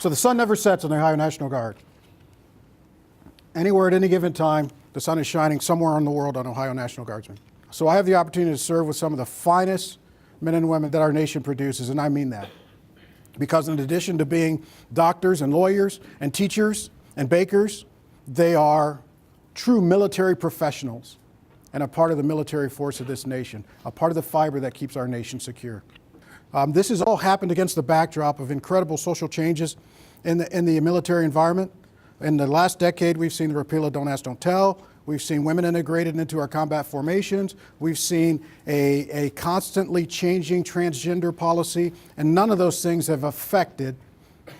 So the sun never sets on the Ohio National Guard. Anywhere at any given time, the sun is shining somewhere in the world on Ohio National Guardsmen. So I have the opportunity to serve with some of the finest men and women that our nation produces, and I mean that. Because in addition to being doctors and lawyers and teachers and bakers, they are true military professionals and a part of the military force of this nation, a part of the fiber that keeps our nation secure. This has all happened against the backdrop of incredible social changes in the military environment. In the last decade, we've seen the repeal of Don't Ask, Don't Tell. We've seen women integrated into our combat formations. We've seen a constantly changing transgender policy, and none of those things have affected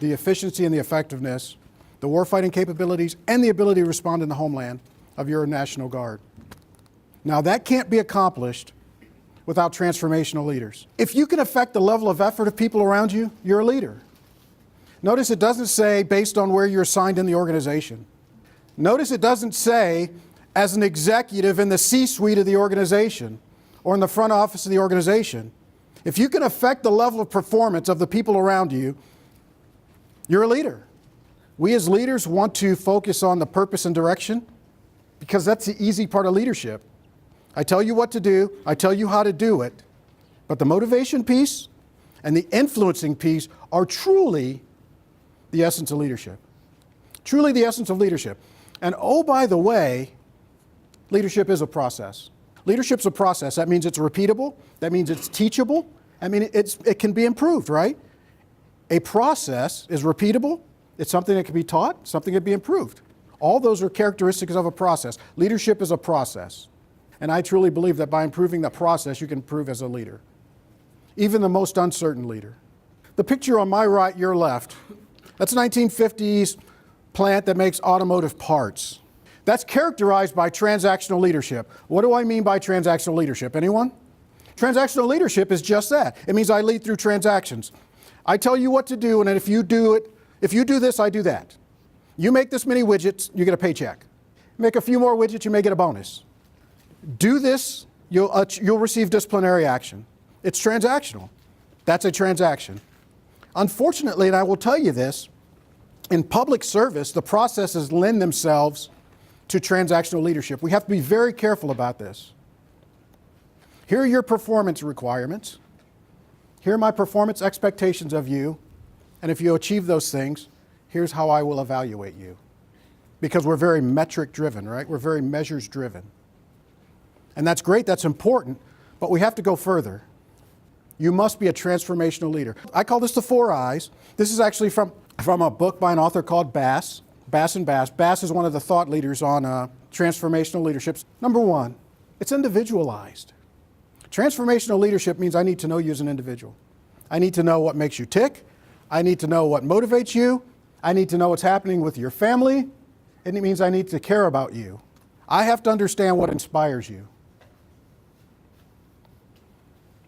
the efficiency and the effectiveness, the warfighting capabilities, and the ability to respond in the homeland of your National Guard. Now, that can't be accomplished without transformational leaders. If you can affect the level of effort of people around you, you're a leader. Notice it doesn't say based on where you're assigned in the organization. Notice it doesn't say as an executive in the C-suite of the organization or in the front office of the organization. If you can affect the level of performance of the people around you, you're a leader. We as leaders want to focus on the purpose and direction because that's the easy part of leadership. I tell you what to do, I tell you how to do it, but the motivation piece and the influencing piece are truly the essence of leadership. Truly the essence of leadership. And oh, by the way, leadership is a process. Leadership's a process. That means it's repeatable. That means it's teachable. I mean, it can be improved, right? A process is repeatable. It's something that can be taught, something that can be improved. All those are characteristics of a process. Leadership is a process. And I truly believe that by improving the process, you can improve as a leader. Even the most uncertain leader. The picture on my right, your left, that's a 1950s plant that makes automotive parts. That's characterized by transactional leadership. What do I mean by transactional leadership? Anyone? Transactional leadership is just that. It means I lead through transactions. I tell you what to do, and if you do this, I do that. You make this many widgets, you get a paycheck. Make a few more widgets, you may get a bonus. Do this, you'll receive disciplinary action. It's transactional. That's a transaction. Unfortunately, and I will tell you this, in public service, the processes lend themselves to transactional leadership. We have to be very careful about this. Here are your performance requirements. Here are my performance expectations of you. And if you achieve those things, here's how I will evaluate you. Because we're very metric driven, right? We're very measures driven. And that's great, that's important, but we have to go further. You must be a transformational leader. I call this the 4 I's. This is actually from a book by an author called Bass and Bass. Bass is one of the thought leaders on transformational leadership. Number 1, it's individualized. Transformational leadership means I need to know you as an individual. I need to know what makes you tick. I need to know what motivates you. I need to know what's happening with your family. And it means I need to care about you. I have to understand what inspires you.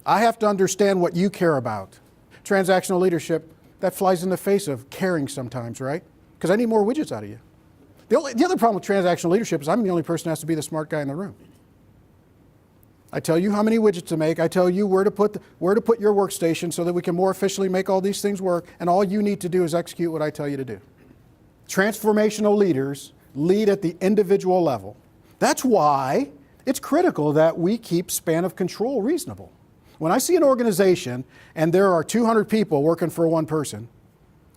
I have to understand what you care about. Transactional leadership, that flies in the face of caring sometimes, right? Because I need more widgets out of you. The other problem with transactional leadership is I'm the only person who has to be the smart guy in the room. I tell you how many widgets to make. I tell you where to put your workstation so that we can more efficiently make all these things work, and all you need to do is execute what I tell you to do. Transformational leaders lead at the individual level. That's why it's critical that we keep span of control reasonable. When I see an organization and there are 200 people working for one person,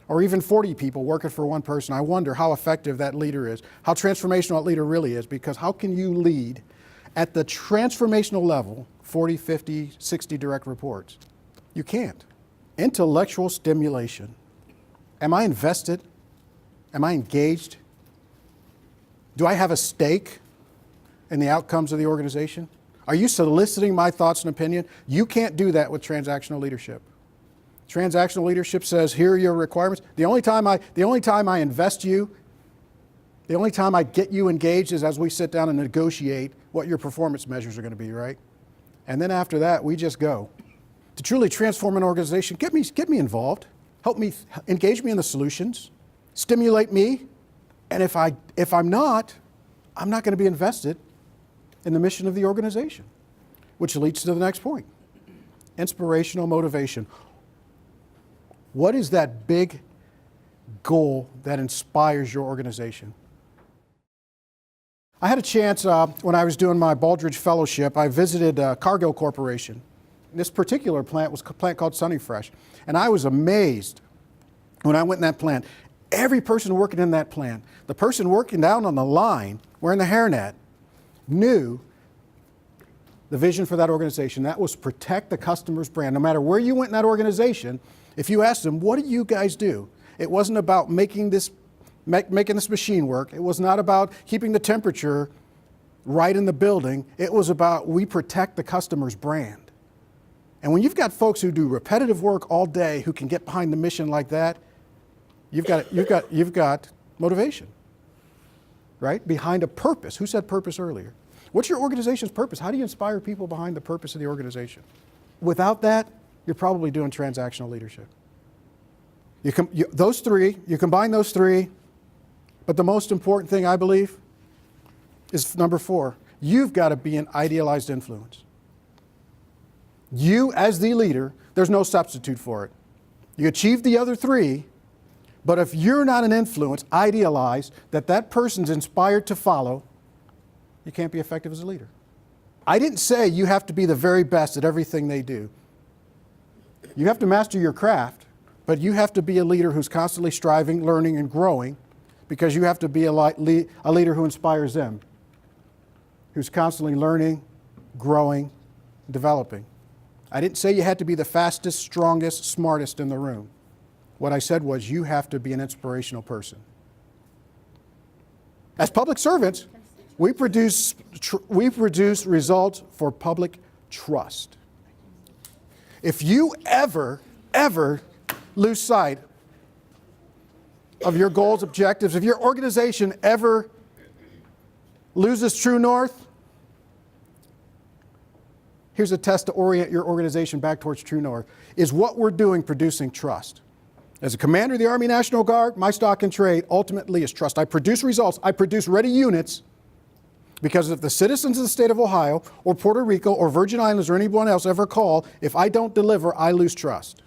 or even 40 people working for one person, I wonder how effective that leader is, how transformational that leader really is, because how can you lead at the transformational level 40, 50, 60 direct reports? You can't. Intellectual stimulation. Am I invested? Am I engaged? Do I have a stake in the outcomes of the organization? Are you soliciting my thoughts and opinion? You can't do that with transactional leadership. Transactional leadership says, here are your requirements. The only time I invest you, the only time I get you engaged is as we sit down and negotiate what your performance measures are going to be, right? And then after that, we just go. To truly transform an organization, get me involved. Help me, engage me in the solutions. Stimulate me. And if I'm not going to be invested in the mission of the organization, which leads to the next point. Inspirational motivation. What is that big goal that inspires your organization. I had a chance when I was doing my Baldrige Fellowship, I visited Cargill Corporation. This particular plant was a plant called Sunny Fresh. And I was amazed when I went in that plant. Every person working in that plant, the person working down on the line wearing the hairnet, knew the vision for that organization. That was protect the customer's brand. No matter where you went in that organization, if you asked them, what do you guys do? It wasn't about making this machine work. It was not about keeping the temperature right in the building. It was about we protect the customer's brand. And when you've got folks who do repetitive work all day who can get behind the mission like that, you've got motivation, right? Behind a purpose. Who said purpose earlier? What's your organization's purpose? How do you inspire people behind the purpose of the organization? Without that, you're probably doing transactional leadership. You combine those three, but the most important thing, I believe, is number 4. You've got to be an idealized influence. You, as the leader, there's no substitute for it. You achieve the other 3, but if you're not an influence, idealized, that person's inspired to follow, you can't be effective as a leader. I didn't say you have to be the very best at everything they do. You have to master your craft, but you have to be a leader who's constantly striving, learning, and growing, because you have to be a leader who inspires them, who's constantly learning, growing, developing. I didn't say you had to be the fastest, strongest, smartest in the room. What I said was you have to be an inspirational person. As public servants, we produce results for public trust. If you ever lose sight of your goals, objectives, if your organization ever loses true north, here's a test to orient your organization back towards true north. Is what we're doing producing trust? As a commander of the Army National Guard, my stock and trade ultimately is trust. I produce results. I produce ready units because if the citizens of the state of Ohio or Puerto Rico or Virgin Islands or anyone else ever call, if I don't deliver, I lose trust.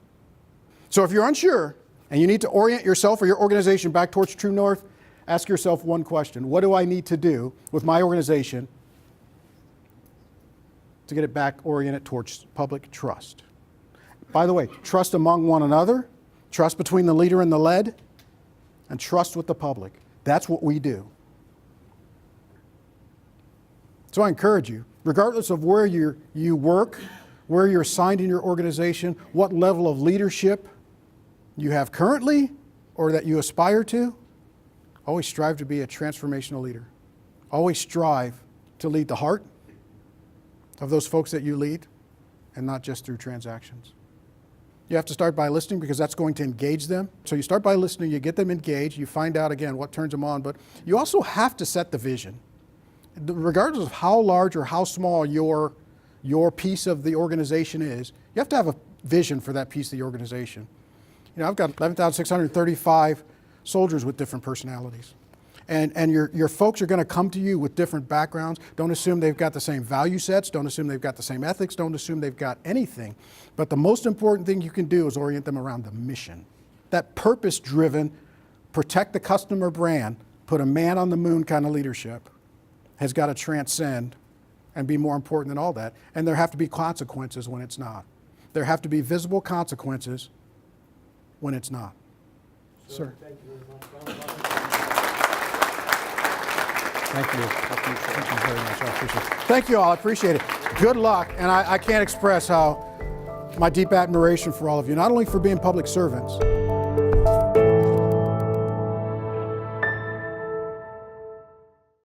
So if you're unsure and you need to orient yourself or your organization back towards true north, ask yourself one question. What do I need to do with my organization to get it back oriented towards public trust? By the way, trust among one another, trust between the leader and the led, and trust with the public. That's what we do. So I encourage you, regardless of where you work, where you're assigned in your organization, what level of leadership you have currently or that you aspire to, always strive to be a transformational leader. Always strive to lead the heart of those folks that you lead, and not just through transactions. You have to start by listening because that's going to engage them. So you start by listening, you get them engaged, you find out again what turns them on, but you also have to set the vision. Regardless of how large or how small your piece of the organization is, you have to have a vision for that piece of the organization. You know, I've got 11,635 soldiers with different personalities. And your folks are going to come to you with different backgrounds. Don't assume they've got the same value sets. Don't assume they've got the same ethics. Don't assume they've got anything. But the most important thing you can do is orient them around the mission. That purpose-driven, protect the customer brand, put a man on the moon kind of leadership has got to transcend and be more important than all that. And there have to be consequences when it's not. There have to be visible consequences when it's not. Sir. Thank you very much. Thank you. Thank you very much. I appreciate it. Thank you all. I appreciate it. Good luck. And I can't express how my deep admiration for all of you, not only for being public servants,